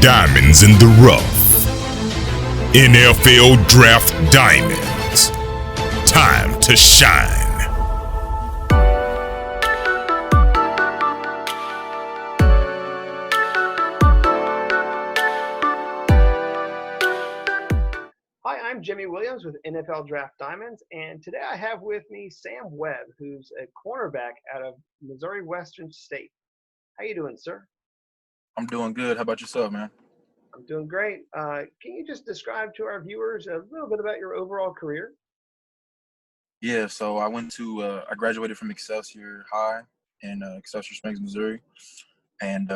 Diamonds in the rough. NFL Draft Diamonds. Time to shine. Hi, I'm Jimmy Williams with NFL Draft Diamonds, and today I have with me Sam Webb, who's a cornerback out of Missouri Western State. How you doing, sir? I'm doing good. How about yourself, man? I'm doing great. Can you just describe to our viewers a little bit about your overall career? Yeah, so I graduated from Excelsior High in Excelsior Springs, Missouri. And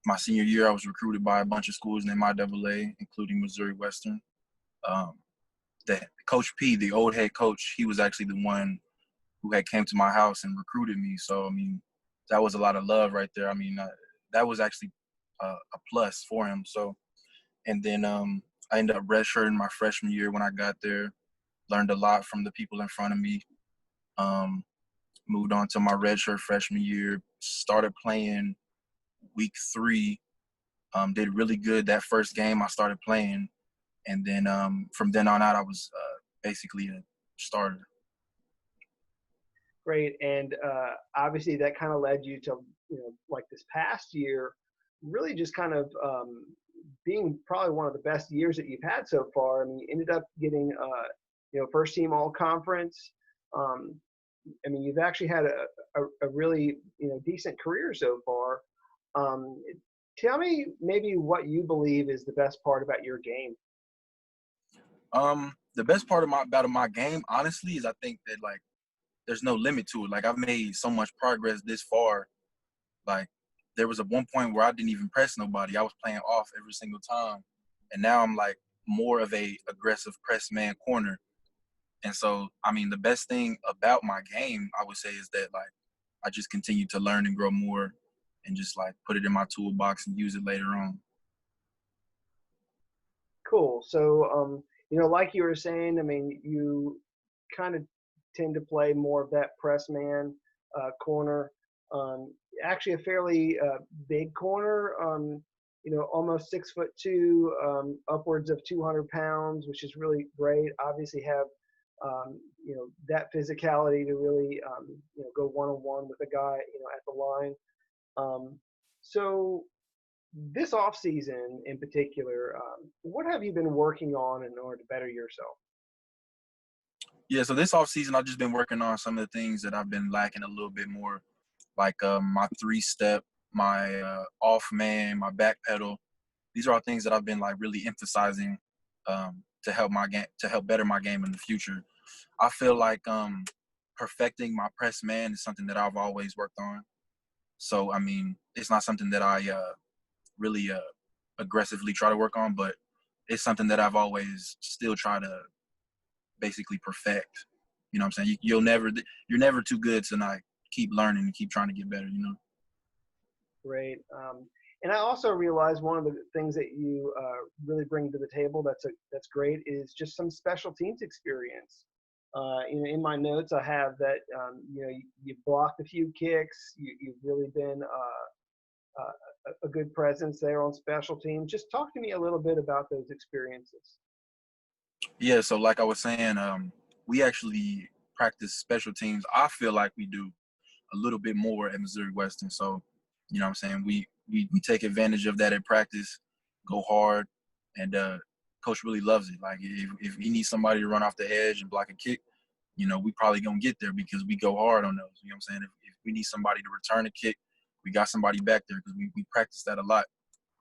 my senior year, I was recruited by a bunch of schools in MIAA, including Missouri Western. Um, that Coach P, the old head coach, he was actually the one who had came to my house and recruited me. So, I mean, that was a lot of love right there. I mean, that was actually a plus for him. So, and then I ended up redshirting my freshman year when I got there. Learned a lot from the people in front of me. Moved on to my redshirt freshman year. Started playing week 3. Did really good that first game I started playing, and then from then on out, I was basically a starter. Great, and obviously that kind of led you to, like this past year, really just kind of being probably one of the best years that you've had so far. I mean, you ended up getting, first team all conference. I mean, you've actually had a really, decent career so far. Um, Tell me maybe what you believe is the best part about your game. The best part about my game, honestly, is I think that like there's no limit to it. Like I've made so much progress this far. Like there was one point where I didn't even press nobody. I was playing off every single time, and now I'm like more of a aggressive press man corner. And so, I mean, the best thing about my game, I would say, is that like I just continue to learn and grow more, and just like put it in my toolbox and use it later on. Cool. So, like you were saying, I mean, you kind of tend to play more of that press man corner. Actually, a fairly big corner. Almost 6'2", upwards of 200 pounds, which is really great. Obviously, have that physicality to really go one on one with a guy at the line. Um, so this off season in particular, what have you been working on in order to better yourself? Yeah, so this off season, I've just been working on some of the things that I've been lacking a little bit more, like my 3-step, my off man, my back pedal. These are all things that I've been like really emphasizing to help my game, to help better my game in the future. I feel like perfecting my press man is something that I've always worked on. So I mean, it's not something that I really aggressively try to work on, but it's something that I've always still try to basically perfect. You know what I'm saying? You're never too good to not keep learning and keep trying to get better, you know? Great. And I also realize one of the things that you really bring to the table that's great is just some special teams experience. In my notes, I have that you've blocked a few kicks. You've really been a good presence there on special teams. Just talk to me a little bit about those experiences. Yeah, so like I was saying, we actually practice special teams. I feel like we do a little bit more at Missouri Western. So, you know what I'm saying? We take advantage of that at practice, go hard, and coach really loves it. Like if he needs somebody to run off the edge and block a kick, we probably gonna get there because we go hard on those. You know what I'm saying? If we need somebody to return a kick, we got somebody back there because we practice that a lot.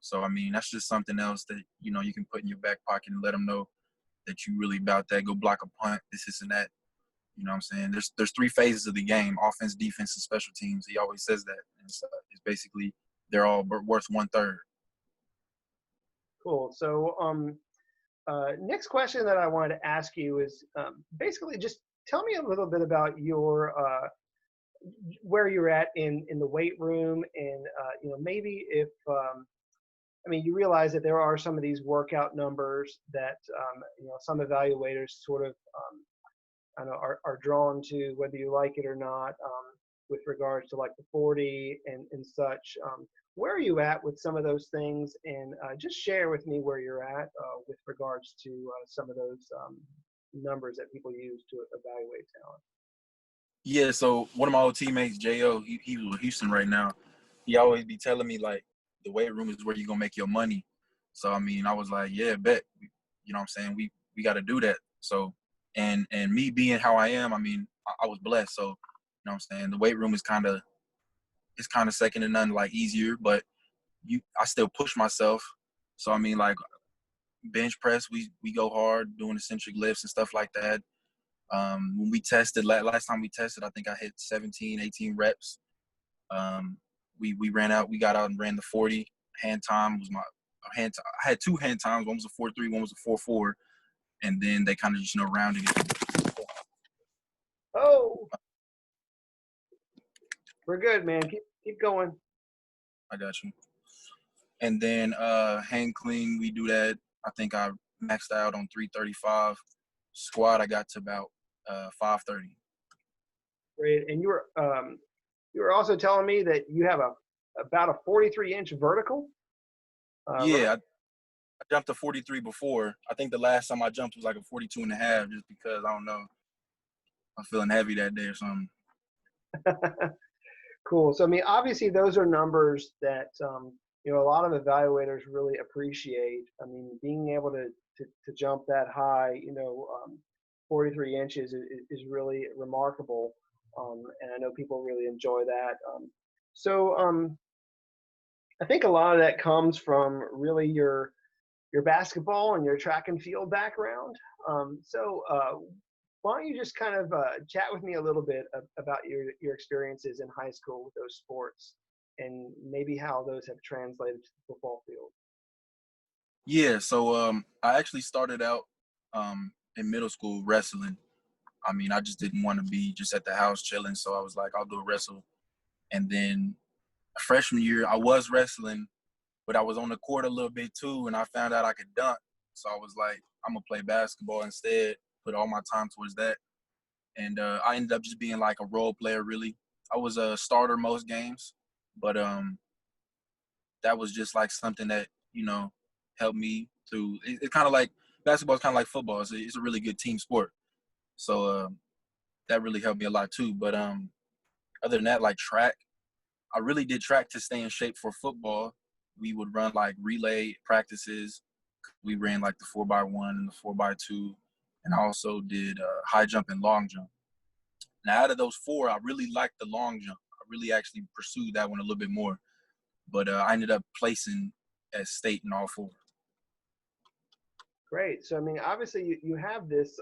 So I mean, that's just something else that you can put in your back pocket and let them know that you really about that. Go block a punt, this and that. You know what I'm saying? There's 3 phases of the game: offense, defense, and special teams. He always says that. And so it's basically they're all worth 1/3. Cool. So, next question that I wanted to ask you is basically just tell me a little bit about your where you're at in the weight room, and maybe if I mean, you realize that there are some of these workout numbers that some evaluators sort of I know are drawn to, whether you like it or not. with regards to like the 40 and such. Where are you at with some of those things? And just share with me where you're at with regards to some of those numbers that people use to evaluate talent. Yeah, so one of my old teammates, Jo, he's with Houston right now. He always be telling me like the weight room is where you're gonna make your money. So I mean, I was like, yeah, bet. You know what I'm saying? We got to do that. So and me being how I am, I mean, I was blessed. So you know what I'm saying? The weight room is kind of second to none, like easier, but I still push myself. So I mean, like bench press, we go hard doing eccentric lifts and stuff like that. When we tested last time we tested, I think I hit 17, 18 reps. We got out and ran the 40. Hand time was my hand. I had two hand times. One was a 4.3, one was a 4.4, and then they kind of just rounded it. Oh, we're good, man. Keep going. I got you. And then hang clean, we do that. I think I maxed out on 335. Squat, I got to about 530. Great. And you were also telling me that you have about a 43-inch vertical. Yeah, right? I jumped a 43 before. I think the last time I jumped was like a 42 and a half, just because I don't know, I'm feeling heavy that day or something. Cool. So I mean, obviously, those are numbers that a lot of evaluators really appreciate. I mean, being able to jump that high, 43 inches is really remarkable, and I know people really enjoy that. So I think a lot of that comes from really your basketball and your track and field background. So why don't you just kind of chat with me a little bit about your experiences in high school with those sports and maybe how those have translated to the football field? Yeah, so I actually started out in middle school wrestling. I mean, I just didn't want to be just at the house chilling, so I was like, I'll go wrestle. And then freshman year, I was wrestling, but I was on the court a little bit too, and I found out I could dunk. So I was like, I'm gonna play basketball instead, put all my time towards that. And I ended up just being like a role player, really. I was a starter most games, but that was just like something that, helped me through. It's kind of like basketball is kind of like football. It's a really good team sport. So that really helped me a lot too. But other than that, like track, I really did track to stay in shape for football. We would run like relay practices. We ran like the 4x1 and the 4x2. And I also did high jump and long jump. Now, out of those four, I really liked the long jump. I really actually pursued that one a little bit more. But I ended up placing at state in all four. Great. So, I mean, obviously you have this,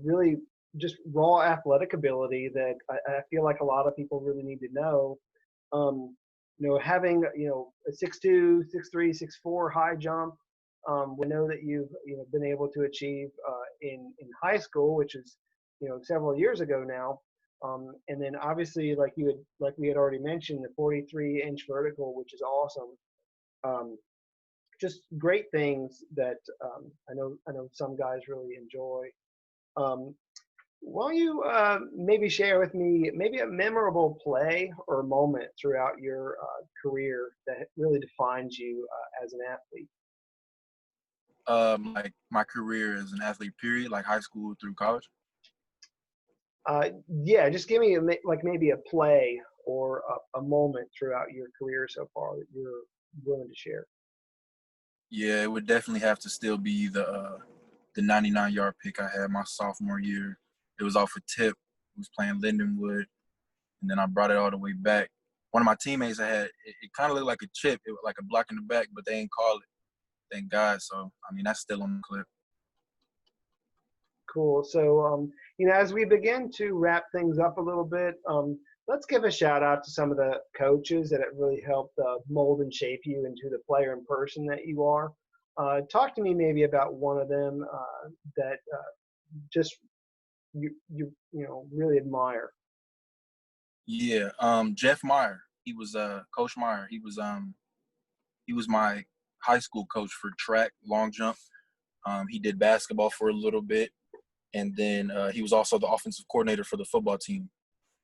really just raw athletic ability that I feel like a lot of people really need to know. Having, a 6'2", 6'3", 6'4" high jump, we know that you've, been able to achieve in high school, which is, several years ago now. And then obviously, like we had already mentioned, the 43-inch vertical, which is awesome. Just great things that I know some guys really enjoy. Why don't you maybe share with me maybe a memorable play or moment throughout your career that really defines you as an athlete? Like my career as an athlete, period, like high school through college. Yeah, just give me like maybe a play or a moment throughout your career so far that you're willing to share. Yeah, it would definitely have to still be the 99-yard pick I had my sophomore year. It was off a tip. I was playing Lindenwood, and then I brought it all the way back. One of my teammates I had, it kind of looked like a chip. It was like a block in the back, but they didn't call it. Thank God. So, I mean, that's still on the clip. Cool. So, as we begin to wrap things up a little bit, let's give a shout out to some of the coaches that have really helped mold and shape you into the player and person that you are. Talk to me maybe about one of them that just you really admire. Yeah, Jeff Meyer. He was Coach Meyer. He was my high school coach for track, long jump. He did basketball for a little bit, and then he was also the offensive coordinator for the football team.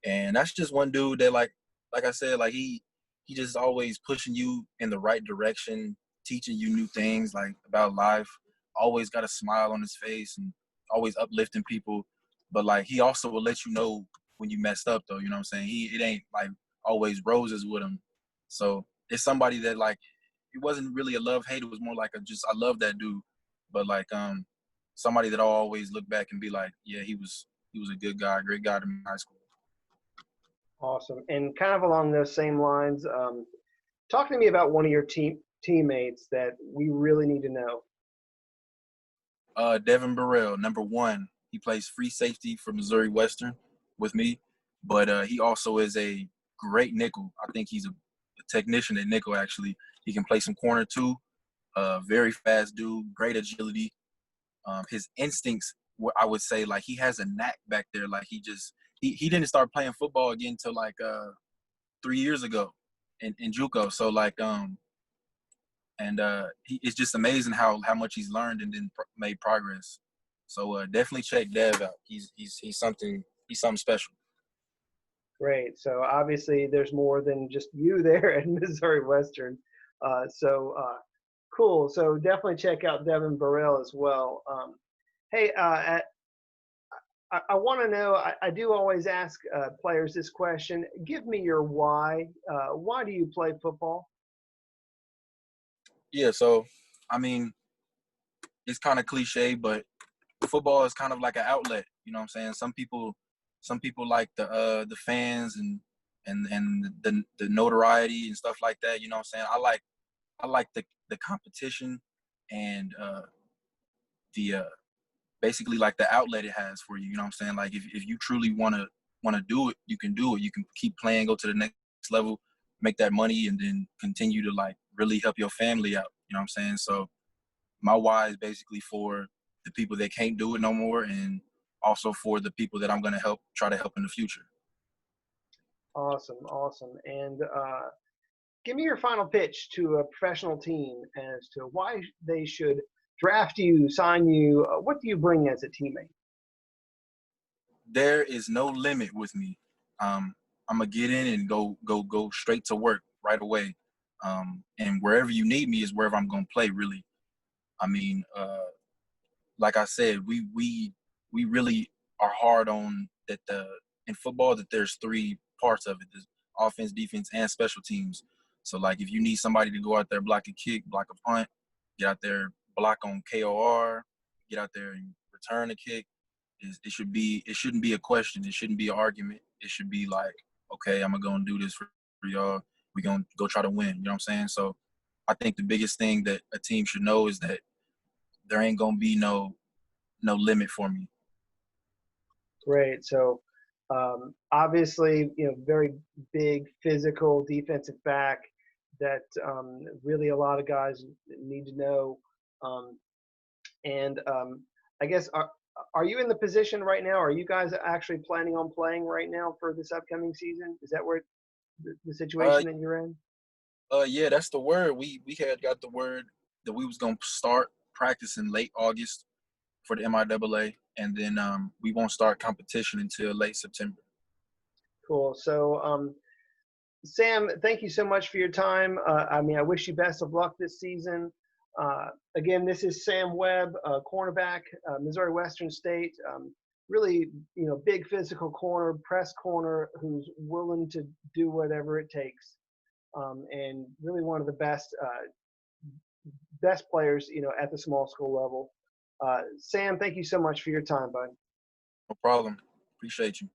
And that's just one dude that like I said, like he just always pushing you in the right direction, teaching you new things like about life. Always got a smile on his face and always uplifting people. But like he also will let you know when you messed up though, you know what I'm saying? It ain't like always roses with him. So it's somebody that like it wasn't really a love hate, it was more like a just I love that dude. But like somebody that I'll always look back and be like, yeah, he was a good guy, great guy to me in high school. Awesome. And kind of along those same lines, talk to me about one of your teammates that we really need to know. Devin Burrell, number one. He plays free safety for Missouri Western with me, but he also is a great nickel. I think he's a technician at nickel, actually. He can play some corner too. Very fast dude, great agility. His instincts, I would say, like he has a knack back there. Like he didn't start playing football again until like 3 years ago in JUCO. So like it's just amazing how much he's learned and then made progress. So definitely check Dev out. He's something special. Great. So obviously there's more than just you there at Missouri Western. Cool. So definitely check out Devin Burrell as well. Hey, I want to know, I do always ask players this question. Give me your why. Why do you play football? Yeah, so I mean, it's kind of cliche, but football is kind of like an outlet. You know what I'm saying? Some people like the fans and the notoriety and stuff like that. You know what I'm saying? I like the competition and the basically like the outlet it has for you. You know what I'm saying? Like if you truly wanna do it, you can do it. You can keep playing, go to the next level, make that money, and then continue to like really help your family out. You know what I'm saying? So my why is basically for the people that can't do it no more, and also for the people that I'm gonna try to help in the future. Awesome, awesome. And give me your final pitch to a professional team as to why they should draft you, sign you. What do you bring as a teammate? There is no limit with me. I'm gonna get in and go straight to work right away. And wherever you need me is wherever I'm gonna play. Really, I mean, like I said, we really are hard on that. In football, that there's three parts of it: there's offense, defense, and special teams. So, like, if you need somebody to go out there, block a kick, block a punt, get out there, block on KOR, get out there and return a kick. It shouldn't be a question. It shouldn't be an argument. It should be like, okay, I'm gonna do this for y'all. We're gonna go try to win. You know what I'm saying? So I think the biggest thing that a team should know is that there ain't gonna be no limit for me. Great. So obviously, very big physical defensive back that really a lot of guys need to know. Um, and I guess are you in the position right now? Are you guys actually planning on playing right now for this upcoming season? Is that where the Uh, situation that you're in? yeah, that's the word. We had got the word that we was gonna start practice in late August for the MIAA, and then we won't start competition until late September. Cool. So Sam, thank you so much for your time. I wish you best of luck this season. Again, this is Sam Webb, cornerback, Missouri Western State. Really, big physical corner, press corner, who's willing to do whatever it takes, and really one of the best players, at the small school level. Sam, thank you so much for your time, bud. No problem. Appreciate you.